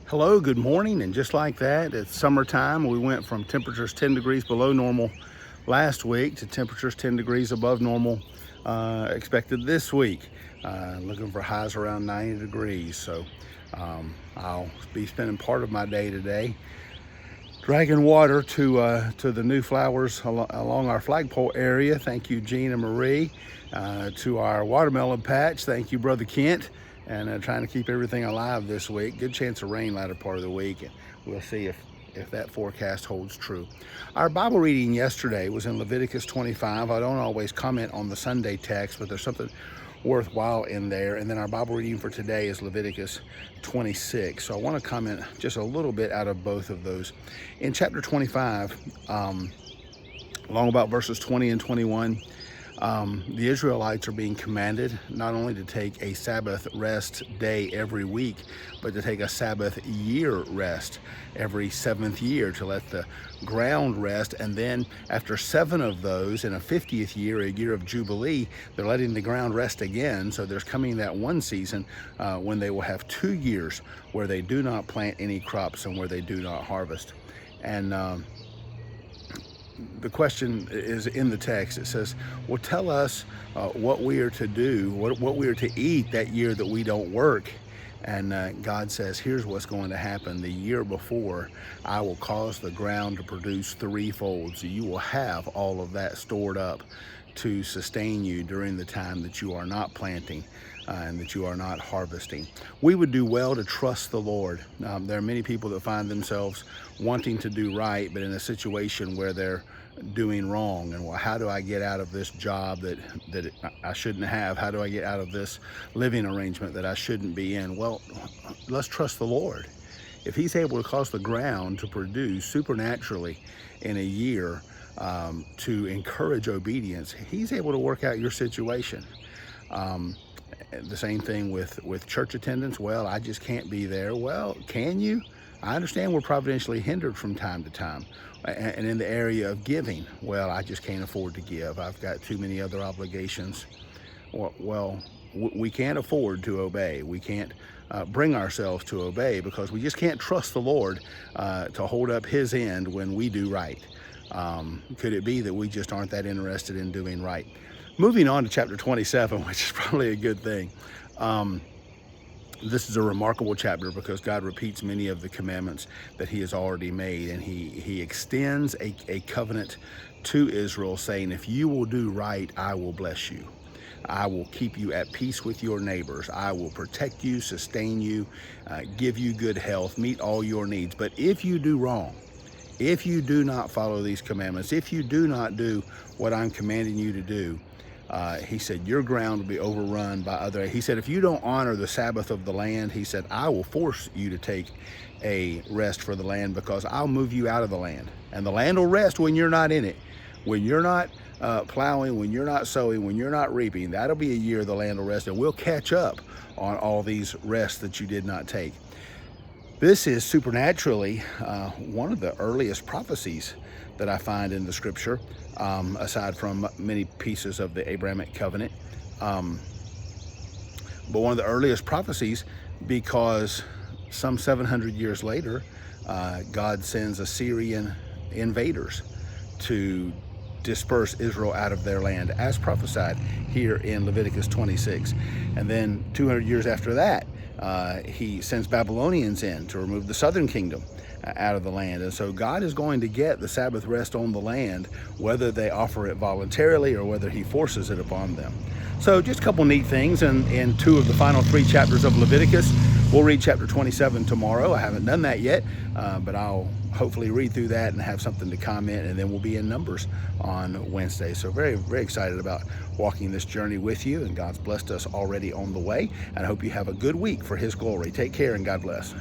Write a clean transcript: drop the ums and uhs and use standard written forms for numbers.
Hello, good morning, and just like that, it's summertime. We went from temperatures 10 degrees below normal last week to temperatures 10 degrees above normal expected this week. Looking for highs around 90 degrees. So I'll be spending part of my day today dragging water to the new flowers along our flagpole area. Thank you, Jean and Marie. To our watermelon patch, thank you, Brother Kent. And trying to keep everything alive this week. Good chance of rain latter part of the week, and we'll see if that forecast holds true. Our Bible reading yesterday was in Leviticus 25. I don't always comment on the Sunday text, but there's something worthwhile in there. And then our Bible reading for today is Leviticus 26. So I want to comment just a little bit out of both of those. In chapter 25, along about verses 20 and 21, the Israelites are being commanded not only to take a Sabbath rest day every week, but to take a Sabbath year rest every 7th year, to let the ground rest. And then after 7 of those, in a 50th year, a year of Jubilee, they're letting the ground rest again. So there's coming that one season when they will have 2 years where they do not plant any crops and where they do not harvest. And the question is in the text. It says, well, tell us what we are to do, what we are to eat that year that we don't work. And God says, here's what's going to happen. The year before, I will cause the ground to produce threefold. So you will have all of that stored up to sustain you during the time that you are not planting and that you are not harvesting. We would do well to trust the Lord. There are many people that find themselves wanting to do right, but in a situation where they're doing wrong. And well, how do I get out of this job that I shouldn't have? How do I get out of this living arrangement that I shouldn't be in? Well, let's trust the Lord. If He's able to cause the ground to produce supernaturally in a year, to encourage obedience, He's able to work out your situation. The same thing with church attendance. Well, I just can't be there. Well, can you? I understand we're providentially hindered from time to time. And in the area of giving, well, I just can't afford to give. I've got too many other obligations. Well, we can't afford to obey. We can't bring ourselves to obey because we just can't trust the Lord to hold up His end when we do right. Could it be that we just aren't that interested in doing right? Moving on to chapter 27, which is probably a good thing. This is a remarkable chapter because God repeats many of the commandments that He has already made, and He extends a covenant to Israel saying, if you will do right, I will bless you. I will keep you at peace with your neighbors. I will protect you, sustain you, give you good health, meet all your needs. But if you do wrong, if you do not follow these commandments, if you do not do what I'm commanding you to do, He said, your ground will be overrun by other. He said, if you don't honor the Sabbath of the land, He said, I will force you to take a rest for the land because I'll move you out of the land. And the land will rest when you're not in it. When you're not plowing, when you're not sowing, when you're not reaping, that'll be a year the land will rest. And we'll catch up on all these rests that you did not take. This is supernaturally one of the earliest prophecies that I find in the scripture, aside from many pieces of the Abrahamic covenant. But one of the earliest prophecies because some 700 years later, God sends Assyrian invaders to disperse Israel out of their land, as prophesied here in Leviticus 26. And then 200 years after that, He sends Babylonians in to remove the southern kingdom out of the land. And so God is going to get the Sabbath rest on the land, whether they offer it voluntarily or whether He forces it upon them. So just a couple neat things in 2 of the final 3 chapters of Leviticus. We'll read chapter 27 tomorrow. I haven't done that yet, but I'll hopefully read through that and have something to comment, and then we'll be in Numbers on Wednesday. So very, very excited about walking this journey with you, and God's blessed us already on the way, and I hope you have a good week for His glory. Take care, and God bless.